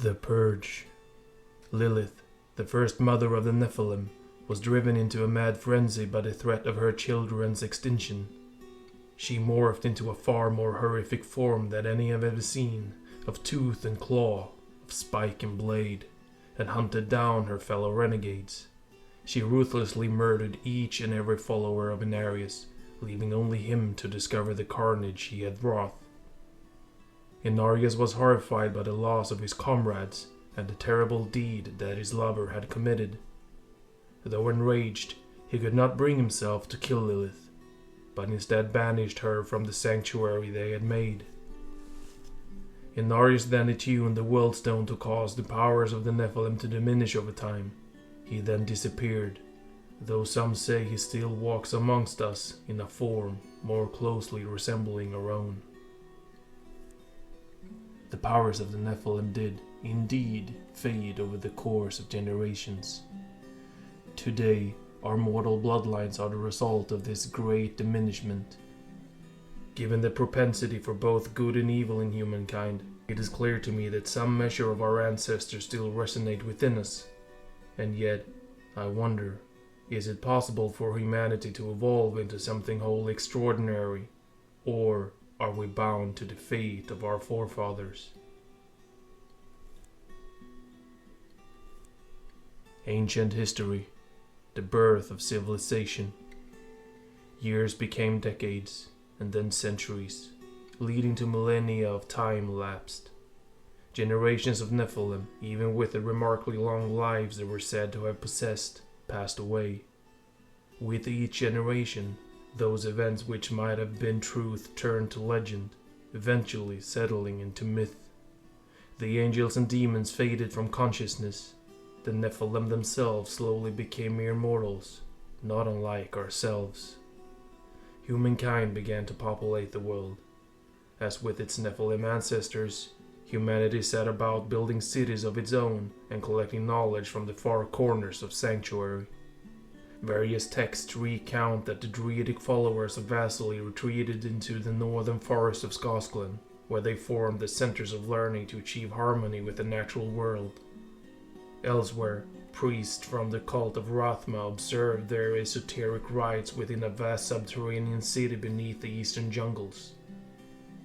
The Purge. Lilith, the first mother of the Nephilim, was driven into a mad frenzy by the threat of her children's extinction. She morphed into a far more horrific form than any I've ever seen, of tooth and claw, of spike and blade, and hunted down her fellow renegades. She ruthlessly murdered each and every follower of Inarius, leaving only him to discover the carnage he had wrought. Inarius was horrified by the loss of his comrades and the terrible deed that his lover had committed. Though enraged, he could not bring himself to kill Lilith, but instead banished her from the sanctuary they had made. Inarius then attuned the World Stone to cause the powers of the Nephilim to diminish over time. He then disappeared, though some say he still walks amongst us in a form more closely resembling our own. The powers of the Nephilim did, indeed, fade over the course of generations. Today, our mortal bloodlines are the result of this great diminishment. Given the propensity for both good and evil in humankind, it is clear to me that some measure of our ancestors still resonate within us. And yet, I wonder, is it possible for humanity to evolve into something wholly extraordinary, or are we bound to the fate of our forefathers? Ancient history, the birth of civilization. Years became decades, and then centuries, leading to millennia of time elapsed. Generations of Nephilim, even with the remarkably long lives they were said to have possessed, passed away. With each generation, those events which might have been truth turned to legend, eventually settling into myth. The angels and demons faded from consciousness. The Nephilim themselves slowly became mere mortals, not unlike ourselves. Humankind began to populate the world. As with its Nephilim ancestors, humanity set about building cities of its own and collecting knowledge from the far corners of sanctuary. Various texts recount that the druidic followers of Vasily retreated into the northern forest of Skosglen, where they formed the centers of learning to achieve harmony with the natural world. Elsewhere, priests from the cult of Rathma observed their esoteric rites within a vast subterranean city beneath the eastern jungles.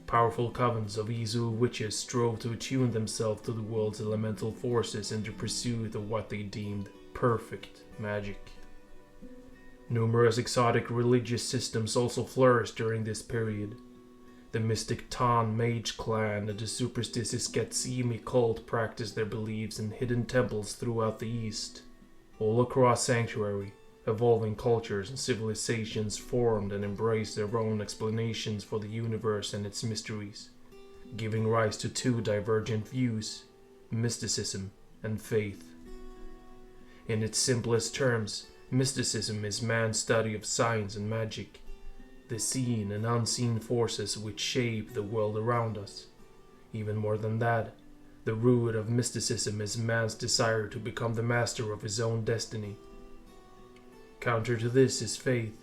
Powerful covens of Izu witches strove to attune themselves to the world's elemental forces in the pursuit of what they deemed perfect magic. Numerous exotic religious systems also flourished during this period. The mystic Tan mage clan and the superstitious Getsimi cult practiced their beliefs in hidden temples throughout the East. All across Sanctuary, evolving cultures and civilizations formed and embraced their own explanations for the universe and its mysteries, giving rise to two divergent views, mysticism and faith. In its simplest terms, mysticism is man's study of science and magic, the seen and unseen forces which shape the world around us. Even more than that, the root of mysticism is man's desire to become the master of his own destiny. Counter to this is faith,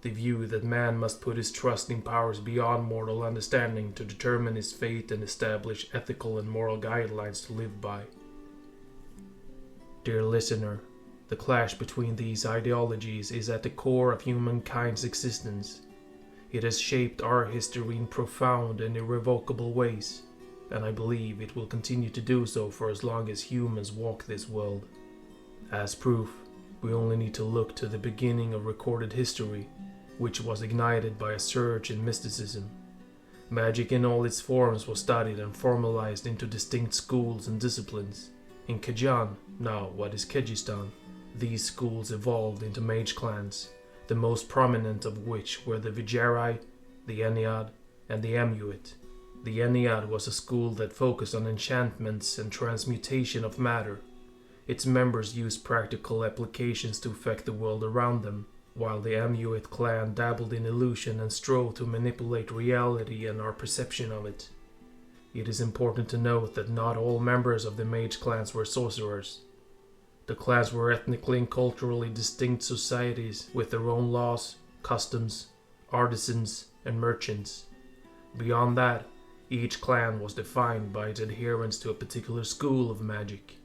the view that man must put his trust in powers beyond mortal understanding to determine his fate and establish ethical and moral guidelines to live by. Dear listener, the clash between these ideologies is at the core of humankind's existence. It has shaped our history in profound and irrevocable ways, and I believe it will continue to do so for as long as humans walk this world. As proof, we only need to look to the beginning of recorded history, which was ignited by a surge in mysticism. Magic in all its forms was studied and formalized into distinct schools and disciplines. In Kajan, now what is Kyrgyzstan, these schools evolved into mage clans, the most prominent of which were the Vijarai, the Ennead, and the Amuet. The Ennead was a school that focused on enchantments and transmutation of matter. Its members used practical applications to affect the world around them, while the Amuet clan dabbled in illusion and strove to manipulate reality and our perception of it. It is important to note that not all members of the mage clans were sorcerers. The clans were ethnically and culturally distinct societies with their own laws, customs, artisans, and merchants. Beyond that, Each clan was defined by its adherence to a particular school of magic.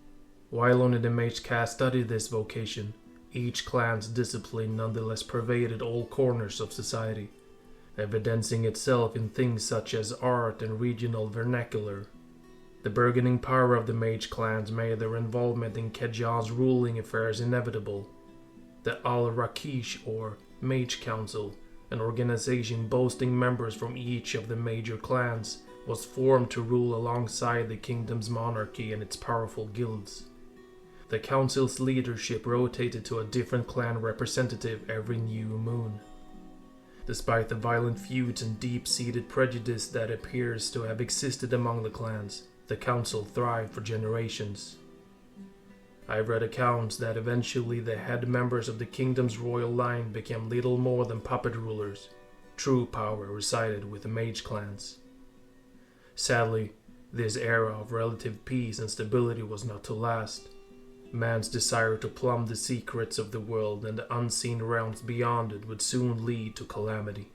While only the mage caste studied this vocation, each clan's discipline nonetheless pervaded all corners of society, evidencing itself in things such as art and regional vernacular. The burgeoning power of the mage clans made their involvement in Kedjan's ruling affairs inevitable. The Al-Rakish, or Mage Council, an organization boasting members from each of the major clans, was formed to rule alongside the kingdom's monarchy and its powerful guilds. The council's leadership rotated to a different clan representative every new moon. Despite the violent feuds and deep-seated prejudice that appears to have existed among the clans, the council thrived for generations. I've read accounts that eventually the head members of the kingdom's royal line became little more than puppet rulers. True power resided with the mage clans. Sadly, this era of relative peace and stability was not to last. Man's desire to plumb the secrets of the world and the unseen realms beyond it would soon lead to calamity.